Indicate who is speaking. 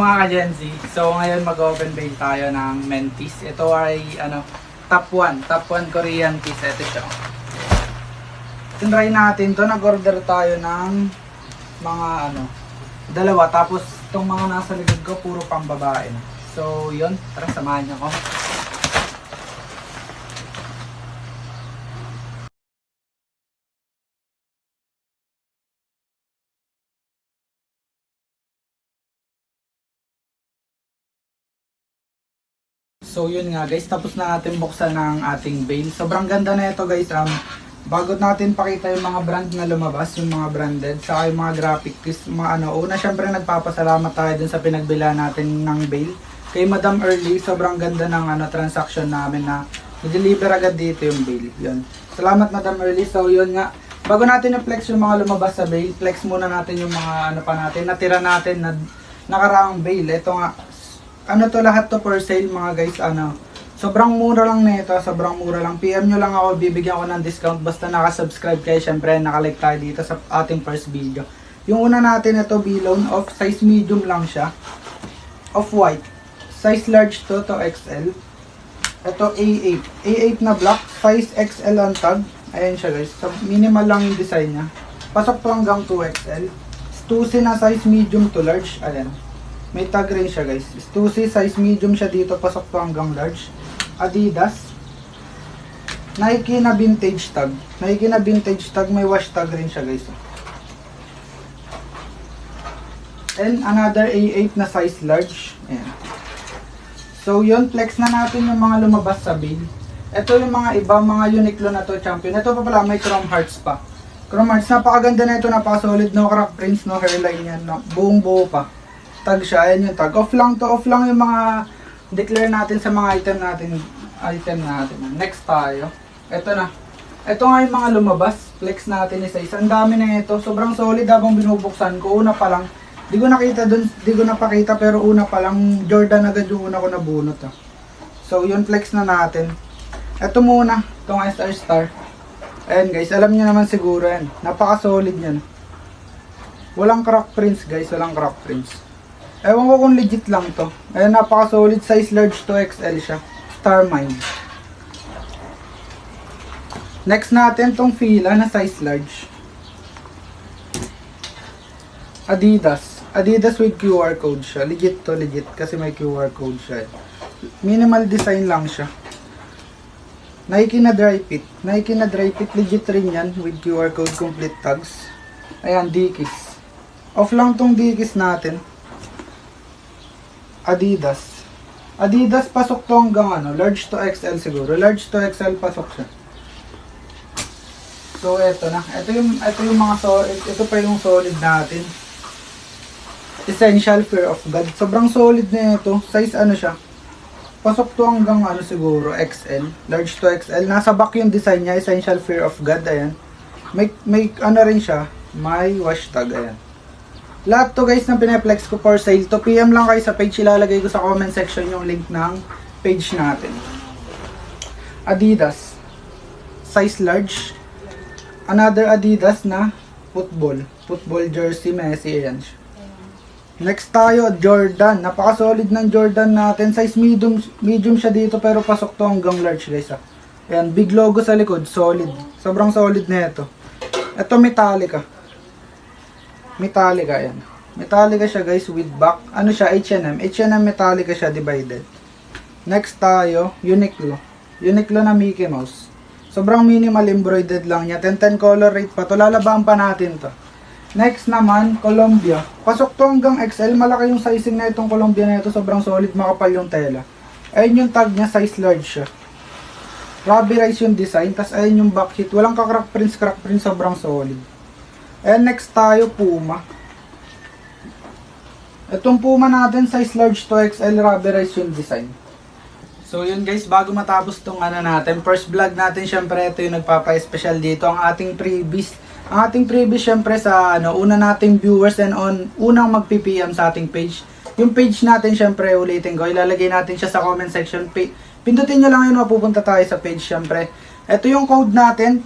Speaker 1: mga ka-Gen-Z, so ngayon mag-open bake tayo ng Mentis. Ito ay top 1 Korean teas. Ito siya. Tinry natin to, nag-order tayo ng mga dalawa, tapos itong mga nasa likod ko puro pang babae na. So yun, tara samahan niyo ako. So yun nga guys, tapos na natin buksan ng ating bale. Sobrang ganda na ito guys. Bago natin pakita yung mga brand na lumabas, yung mga branded, saka yung mga graphic tees, mga una syempre nagpapasalamat tayo dun sa pinagbila natin ng bale. Kay Madam Early, sobrang ganda ng transaction namin na i-deliver agad dito yung bale. Yun. Salamat Madam Early. So yun nga, bago natin i-flex yung mga lumabas sa bale, flex muna natin yung mga natira natin na nakaraang bale. Ito nga, to lahat to for sale mga guys, sobrang mura lang nito, sobrang mura lang. PM nyo lang ako, bibigyan ko ng discount basta naka-subscribe kayo, syempre nakalike tayo dito sa ating first video. Yung una natin, ito Bilone, of size medium lang siya, of white, size large to XL. Ito A8, A8 na black, size XL ang tag. Ayan siya guys, so, minimal lang yung design nya, pasok to hanggang 2XL. Stussy na size medium to large. Ayan, may tag rin siya guys. Stussy, size medium siya dito, pasok to hanggang large. Adidas. Nike na vintage tag. Nike na vintage tag, may wash tag rin siya guys. And another A8 na size large. Ayan. So yun, flex na natin yung mga lumabas sa bale. Ito yung mga iba, mga Uniqlo na to, champion. Ito pa pala, may chrome hearts pa. Chrome hearts, napakaganda na ito, napaka-solid, no crack prints, no hairline yan, no? Buong buo pa. Tag siya, ayan yung tag. Off lang to, off lang yung mga declare natin sa mga item natin. Next tayo. Ito na. Ito nga yung mga lumabas. Flex natin isa-isa. Ang dami na ito. Sobrang solid habang binubuksan ko. Una pa lang. Di ko nakita dun, di ko napakita pero una pa lang Jordan agad yung una ko nabunot. So yun, flex na natin. Ito muna. Itong SR. Ayan guys, alam nyo naman siguro yan. Napaka-solid yan. Walang crack prints guys, walang crack prints. Ewan ko kung legit lang to. Ayan, napaka-solid, size large to XL siya. Starmind. Next natin tong Fila na size large. Adidas. Adidas with QR code siya. Legit to, legit. Kasi may QR code siya. Minimal design lang siya. Nike na dry fit. Nike na dry fit. Legit rin yan with QR code, complete tags. Ayan, Dickies. Off lang tong Dickies natin. Adidas. Adidas pasok to hanggang large to XL siguro. Large to XL pasok siya. So eto na. Ito yung mga ito pa yung solid natin. Essential Fear of God. Sobrang solid na ito. Size siya. Pasok to hanggang siguro XL. Large to XL. Nasa back yung design niya. Essential Fear of God. Ayan. May rin siya. May wash tag. Ayan. Lahat to guys na pinaplex ko for sale to. PM lang kayo sa page, ilalagay ko sa comment section yung link ng page natin. Adidas size large. Another Adidas na football jersey, Messi. Ayan siya. Next tayo, Jordan. Napaka-solid ng Jordan natin. Size medium siya dito pero pasok to hanggang large guys. Ayan, big logo sa likod, solid. Sobrang solid na ito. Ito Metallica. Metallica yan. Metallica siya guys with back. Siya? H&M. H&M Metallica siya divided. Next tayo, Uniqlo. Uniqlo na Mickey Mouse. Sobrang minimal embroidered lang niya. 10-10 color rate pa to. Lalabahan pa natin to. Next naman, Columbia. Pasok to hanggang XL. Malaki yung sizing na itong Columbia na ito. Sobrang solid, makapal yung tela. Ayun yung tag niya, size large siya. Rubberized yung design. Tapos ayun yung back hit. Walang ka-crack prints, sobrang solid. And next tayo, Puma. Itong Puma natin, size large to XL, rubberized yung design. So yun guys, bago matapos tong natin, first vlog natin, syempre ito yung nagpapa-special dito, ang ating freebies. Ang ating freebies syempre sa una nating viewers and unang mag-PPM sa ating page. Yung page natin syempre, ulitin ko, ilalagay natin siya sa comment section. Pindutin nyo lang yun, mapupunta tayo sa page syempre. Ito yung code natin,